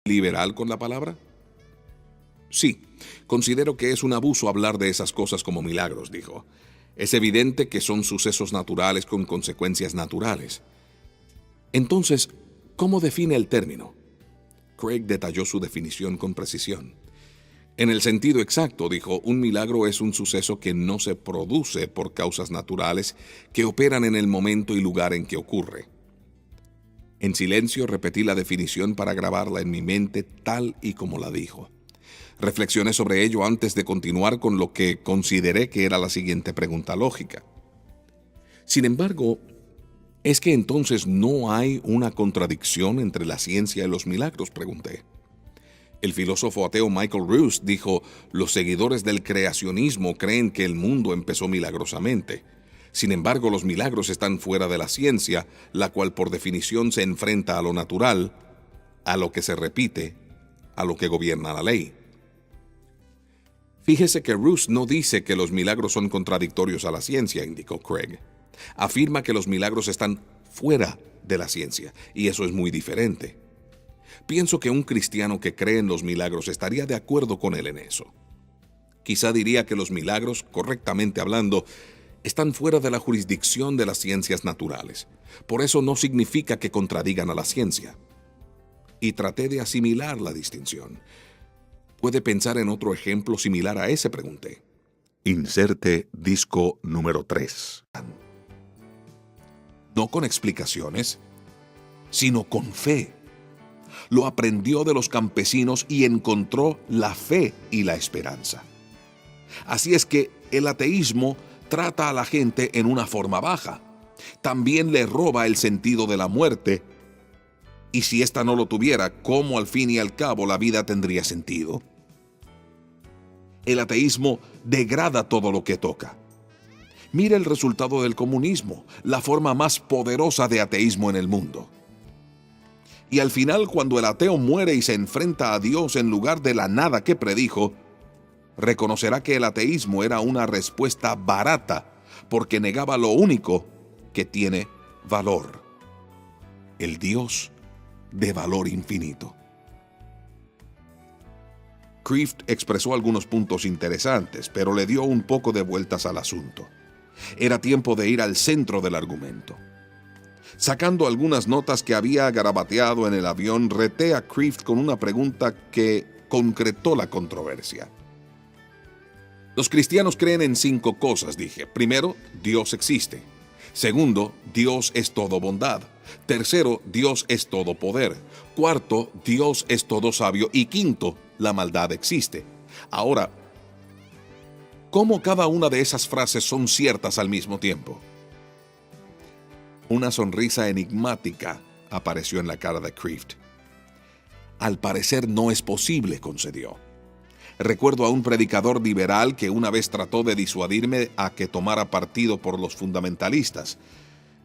liberal con la palabra? Sí, considero que es un abuso hablar de esas cosas como milagros, dijo. Es evidente que son sucesos naturales con consecuencias naturales. Entonces, ¿cómo define el término? Craig detalló su definición con precisión. En el sentido exacto, dijo, un milagro es un suceso que no se produce por causas naturales que operan en el momento y lugar en que ocurre. En silencio repetí la definición para grabarla en mi mente tal y como la dijo. Reflexioné sobre ello antes de continuar con lo que consideré que era la siguiente pregunta lógica. Sin embargo, ¿es que entonces no hay una contradicción entre la ciencia y los milagros?, pregunté. El filósofo ateo Michael Ruse dijo, los seguidores del creacionismo creen que el mundo empezó milagrosamente. Sin embargo, los milagros están fuera de la ciencia, la cual por definición se enfrenta a lo natural, a lo que se repite, a lo que gobierna la ley. Fíjese que Ruse no dice que los milagros son contradictorios a la ciencia, indicó Craig. Afirma que los milagros están fuera de la ciencia, y eso es muy diferente. Pienso que un cristiano que cree en los milagros estaría de acuerdo con él en eso. Quizá diría que los milagros, correctamente hablando, están fuera de la jurisdicción de las ciencias naturales. Por eso no significa que contradigan a la ciencia. Y traté de asimilar la distinción. ¿Puede pensar en otro ejemplo similar a ese?, pregunté. Inserte disco número 3. No con explicaciones, sino con fe. Lo aprendió de los campesinos y encontró la fe y la esperanza. Así es que el ateísmo trata a la gente en una forma baja. También le roba el sentido de la muerte. Y si ésta no lo tuviera, ¿cómo al fin y al cabo la vida tendría sentido? El ateísmo degrada todo lo que toca. Mira el resultado del comunismo, la forma más poderosa de ateísmo en el mundo. Y al final, cuando el ateo muere y se enfrenta a Dios en lugar de la nada que predijo, reconocerá que el ateísmo era una respuesta barata porque negaba lo único que tiene valor: el Dios de valor infinito. Kreeft expresó algunos puntos interesantes, pero le dio un poco de vueltas al asunto. Era tiempo de ir al centro del argumento. Sacando algunas notas que había garabateado en el avión, reté a Kreeft con una pregunta que concretó la controversia. Los cristianos creen en 5 cosas, dije. Primero, Dios existe. Segundo, Dios es todo bondad. Tercero, Dios es todo poder. Cuarto, Dios es todo sabio. Y quinto, la maldad existe. Ahora, ¿cómo cada una de esas frases son ciertas al mismo tiempo? Una sonrisa enigmática apareció en la cara de Kreeft. Al parecer no es posible, concedió. Recuerdo a un predicador liberal que una vez trató de disuadirme a que tomara partido por los fundamentalistas.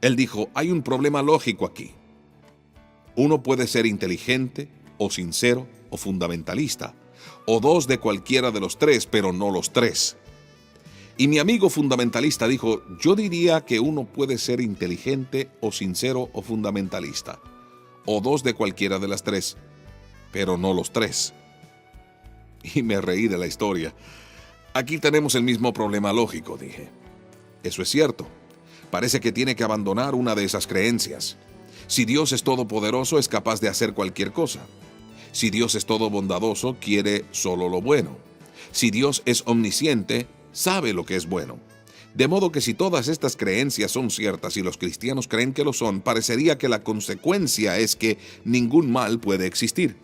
Él dijo, hay un problema lógico aquí. Uno puede ser inteligente, o sincero, o fundamentalista, o dos de cualquiera de los tres, pero no los tres. Y mi amigo fundamentalista dijo, yo diría que uno puede ser inteligente, o sincero, o fundamentalista, o dos de cualquiera de las tres, pero no los tres. Y me reí de la historia. Aquí tenemos el mismo problema lógico, dije. Eso es cierto. Parece que tiene que abandonar una de esas creencias. Si Dios es todopoderoso, es capaz de hacer cualquier cosa. Si Dios es todo bondadoso, quiere solo lo bueno. Si Dios es omnisciente, sabe lo que es bueno. De modo que si todas estas creencias son ciertas y los cristianos creen que lo son, parecería que la consecuencia es que ningún mal puede existir.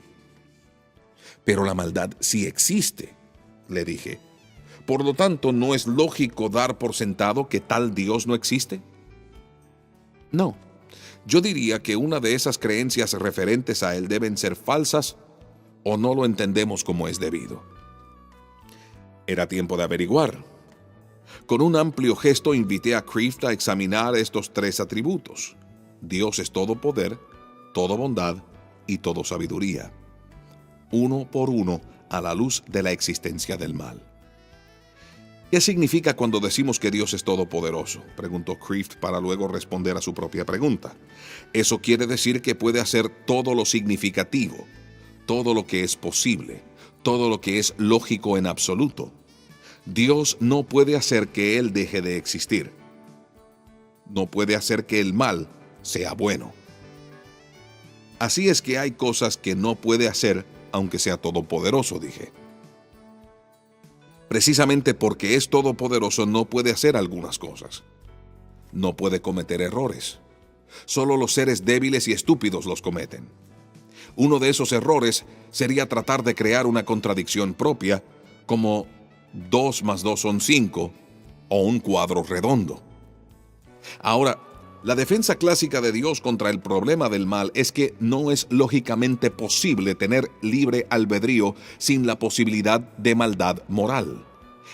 Pero la maldad sí existe, le dije. Por lo tanto, ¿no es lógico dar por sentado que tal Dios no existe? No. Yo diría que una de esas creencias referentes a él deben ser falsas o no lo entendemos como es debido. Era tiempo de averiguar. Con un amplio gesto invité a Kreeft a examinar estos 3 atributos. Dios es todo poder, todo bondad y todo sabiduría. Uno por uno a la luz de la existencia del mal. ¿Qué significa cuando decimos que Dios es todopoderoso?, preguntó Kreeft para luego responder a su propia pregunta. Eso quiere decir que puede hacer todo lo significativo, todo lo que es posible, todo lo que es lógico en absoluto. Dios no puede hacer que Él deje de existir. No puede hacer que el mal sea bueno. Así es que hay cosas que no puede hacer aunque sea todopoderoso, dije. Precisamente porque es todopoderoso no puede hacer algunas cosas. No puede cometer errores. Solo los seres débiles y estúpidos los cometen. Uno de esos errores sería tratar de crear una contradicción propia, como 2 más 2 son 5, o un cuadro redondo. Ahora, la defensa clásica de Dios contra el problema del mal es que no es lógicamente posible tener libre albedrío sin la posibilidad de maldad moral.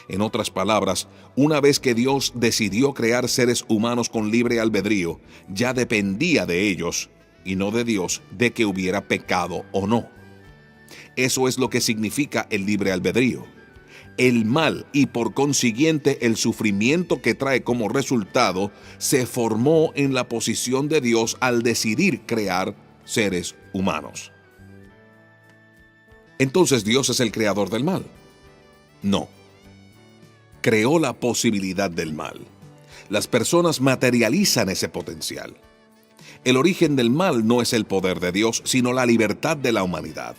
En otras palabras, una vez que Dios decidió crear seres humanos con libre albedrío, ya dependía de ellos, y no de Dios, de que hubiera pecado o no. Eso es lo que significa el libre albedrío. El mal y por consiguiente el sufrimiento que trae como resultado se formó en la posición de Dios al decidir crear seres humanos. ¿Entonces Dios es el creador del mal? No. Creó la posibilidad del mal. Las personas materializan ese potencial. El origen del mal no es el poder de Dios, sino la libertad de la humanidad.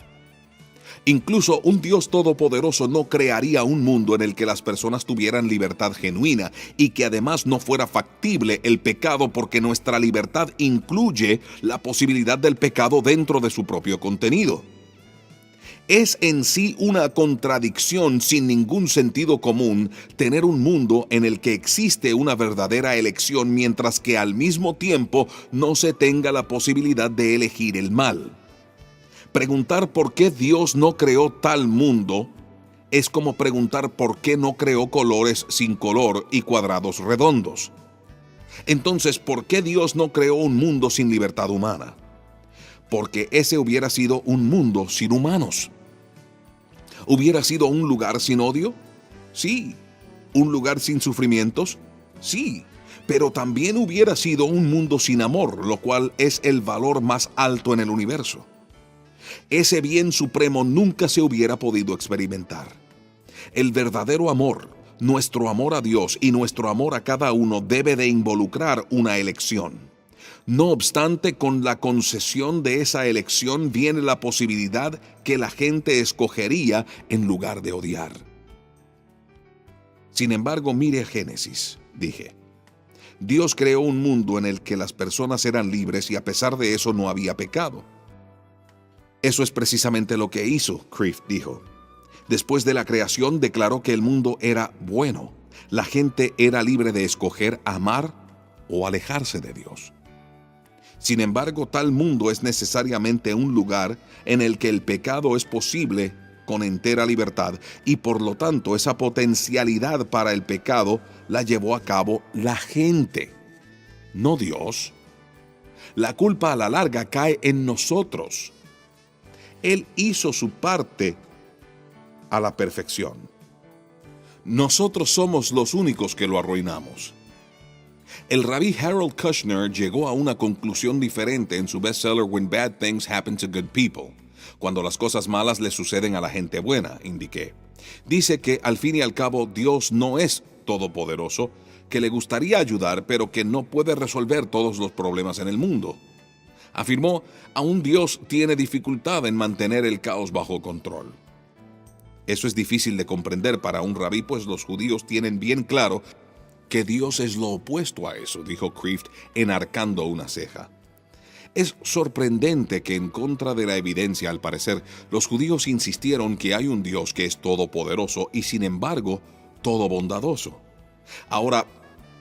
Incluso un Dios todopoderoso no crearía un mundo en el que las personas tuvieran libertad genuina y que además no fuera factible el pecado, porque nuestra libertad incluye la posibilidad del pecado dentro de su propio contenido. Es en sí una contradicción sin ningún sentido común tener un mundo en el que existe una verdadera elección mientras que al mismo tiempo no se tenga la posibilidad de elegir el mal. Preguntar por qué Dios no creó tal mundo es como preguntar por qué no creó colores sin color y cuadrados redondos. Entonces, ¿por qué Dios no creó un mundo sin libertad humana? Porque ese hubiera sido un mundo sin humanos. ¿Hubiera sido un lugar sin odio? Sí. ¿Un lugar sin sufrimientos? Sí. Pero también hubiera sido un mundo sin amor, lo cual es el valor más alto en el universo. Ese bien supremo nunca se hubiera podido experimentar. El verdadero amor, nuestro amor a Dios y nuestro amor a cada uno debe de involucrar una elección. No obstante, con la concesión de esa elección viene la posibilidad que la gente escogería en lugar de odiar. Sin embargo, mire Génesis, dije. Dios creó un mundo en el que las personas eran libres y a pesar de eso no había pecado. Eso es precisamente lo que hizo, Kreeft dijo. Después de la creación declaró que el mundo era bueno. La gente era libre de escoger amar o alejarse de Dios. Sin embargo, tal mundo es necesariamente un lugar en el que el pecado es posible con entera libertad y por lo tanto esa potencialidad para el pecado la llevó a cabo la gente, no Dios. La culpa a la larga cae en nosotros. Él hizo su parte a la perfección. Nosotros somos los únicos que lo arruinamos. El rabí Harold Kushner llegó a una conclusión diferente en su bestseller When Bad Things Happen to Good People, cuando las cosas malas le suceden a la gente buena, indiqué. Dice que al fin y al cabo Dios no es todopoderoso, que le gustaría ayudar, pero que no puede resolver todos los problemas en el mundo. Afirmó, aún Dios tiene dificultad en mantener el caos bajo control. Eso es difícil de comprender para un rabí, pues los judíos tienen bien claro que Dios es lo opuesto a eso, dijo Kreeft, enarcando una ceja. Es sorprendente que en contra de la evidencia, al parecer, los judíos insistieron que hay un Dios que es todopoderoso y sin embargo, todo bondadoso. Ahora,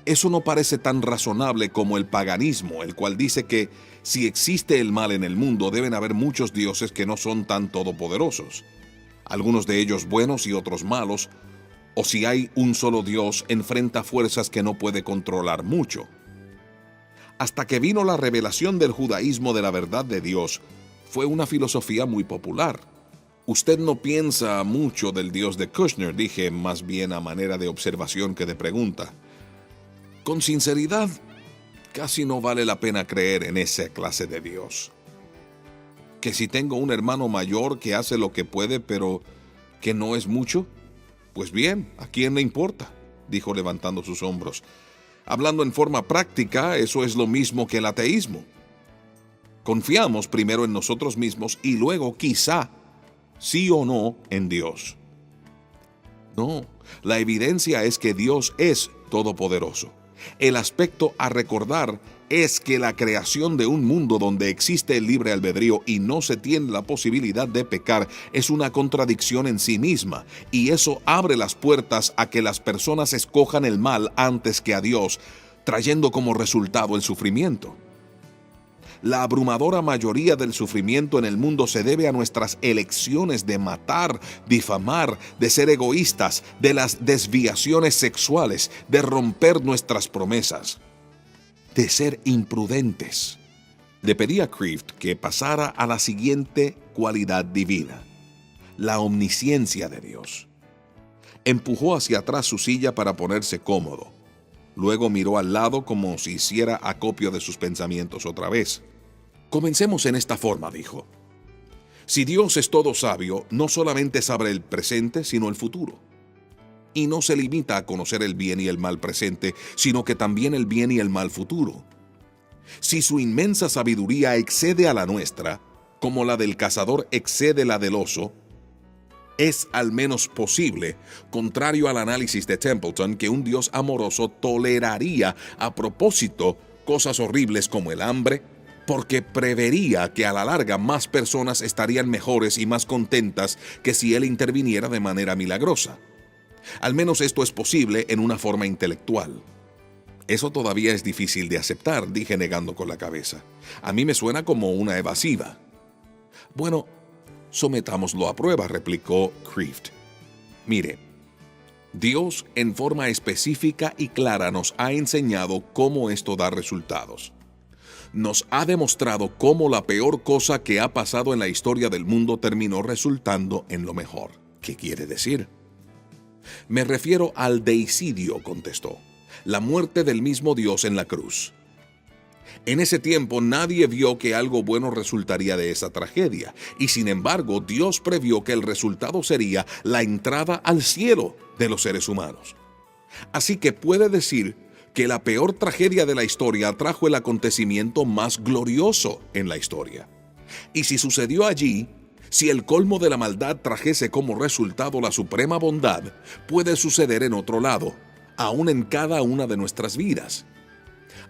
eso no parece tan razonable como el paganismo, el cual dice que si existe el mal en el mundo, deben haber muchos dioses que no son tan todopoderosos. Algunos de ellos buenos y otros malos, o si hay un solo Dios, enfrenta fuerzas que no puede controlar mucho. Hasta que vino la revelación del judaísmo de la verdad de Dios, fue una filosofía muy popular. Usted no piensa mucho del Dios de Kushner, dije más bien a manera de observación que de pregunta. Con sinceridad, casi no vale la pena creer en esa clase de Dios. ¿Que si tengo un hermano mayor que hace lo que puede, pero que no es mucho? Pues bien, ¿a quién le importa?, dijo levantando sus hombros. Hablando en forma práctica, eso es lo mismo que el ateísmo. Confiamos primero en nosotros mismos y luego, quizá, sí o no, en Dios. No, la evidencia es que Dios es todopoderoso. El aspecto a recordar es que la creación de un mundo donde existe el libre albedrío y no se tiene la posibilidad de pecar es una contradicción en sí misma, y eso abre las puertas a que las personas escojan el mal antes que a Dios, trayendo como resultado el sufrimiento. La abrumadora mayoría del sufrimiento en el mundo se debe a nuestras elecciones de matar, difamar, de ser egoístas, de las desviaciones sexuales, de romper nuestras promesas, de ser imprudentes. Le pedí a Kreeft que pasara a la siguiente cualidad divina: la omnisciencia de Dios. Empujó hacia atrás su silla para ponerse cómodo. Luego miró al lado como si hiciera acopio de sus pensamientos otra vez. Comencemos en esta forma, dijo. Si Dios es todo sabio, no solamente sabe el presente, sino el futuro. Y no se limita a conocer el bien y el mal presente, sino que también el bien y el mal futuro. Si su inmensa sabiduría excede a la nuestra, como la del cazador excede la del oso, es al menos posible, contrario al análisis de Templeton, que un Dios amoroso toleraría a propósito cosas horribles como el hambre, porque prevería que a la larga más personas estarían mejores y más contentas que si Él interviniera de manera milagrosa. Al menos esto es posible en una forma intelectual. Eso todavía es difícil de aceptar, dije negando con la cabeza. A mí me suena como una evasiva. Bueno, sometámoslo a prueba, replicó Kreeft. Mire, Dios en forma específica y clara nos ha enseñado cómo esto da resultados. Nos ha demostrado cómo la peor cosa que ha pasado en la historia del mundo terminó resultando en lo mejor. ¿Qué quiere decir? Me refiero al deicidio, contestó, la muerte del mismo Dios en la cruz. En ese tiempo nadie vio que algo bueno resultaría de esa tragedia, y sin embargo Dios previó que el resultado sería la entrada al cielo de los seres humanos. Así que puede decir que la peor tragedia de la historia trajo el acontecimiento más glorioso en la historia. Y si sucedió allí, si el colmo de la maldad trajese como resultado la suprema bondad, puede suceder en otro lado, aún en cada una de nuestras vidas.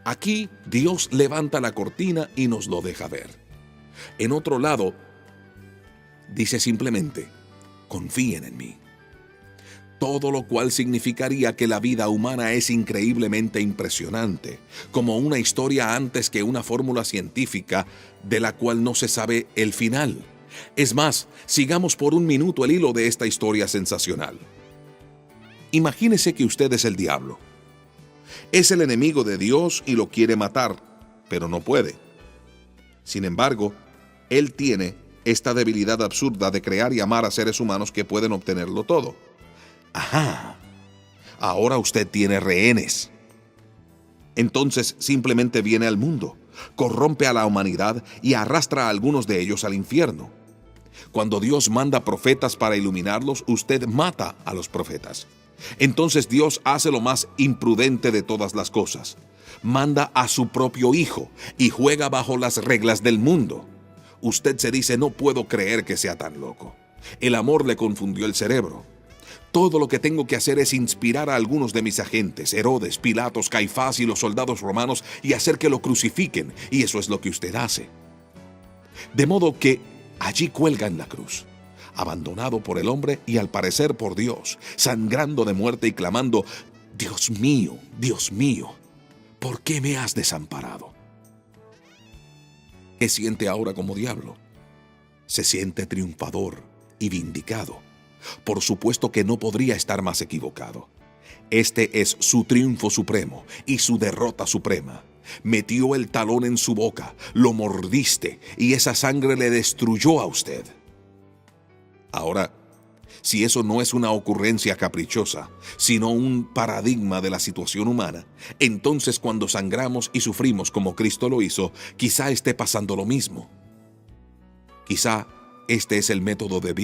Aquí Dios levanta la cortina y nos lo deja ver. En otro lado, dice simplemente, confíen en mí. Todo lo cual significaría que la vida humana es increíblemente impresionante, como una historia antes que una fórmula científica de la cual no se sabe el final. Es más, sigamos por un minuto el hilo de esta historia sensacional. Imagínese que usted es el diablo. Es el enemigo de Dios y lo quiere matar, pero no puede. Sin embargo, él tiene esta debilidad absurda de crear y amar a seres humanos que pueden obtenerlo todo. Ajá, ahora usted tiene rehenes. Entonces simplemente viene al mundo, corrompe a la humanidad y arrastra a algunos de ellos al infierno. Cuando Dios manda profetas para iluminarlos, usted mata a los profetas. Entonces Dios hace lo más imprudente de todas las cosas. Manda a su propio hijo y juega bajo las reglas del mundo. Usted se dice, no puedo creer que sea tan loco. El amor le confundió el cerebro. Todo lo que tengo que hacer es inspirar a algunos de mis agentes, Herodes, Pilatos, Caifás y los soldados romanos, y hacer que lo crucifiquen, y eso es lo que usted hace. De modo que allí cuelga en la cruz, abandonado por el hombre y al parecer por Dios, sangrando de muerte y clamando, Dios mío, ¿por qué me has desamparado? ¿Qué siente ahora como diablo? Se siente triunfador y vindicado. Por supuesto que no podría estar más equivocado. Este es su triunfo supremo y su derrota suprema. Metió el talón en su boca, lo mordiste y esa sangre le destruyó a usted. Ahora, si eso no es una ocurrencia caprichosa, sino un paradigma de la situación humana, entonces cuando sangramos y sufrimos como Cristo lo hizo, quizá esté pasando lo mismo. Quizá este es el método de Dios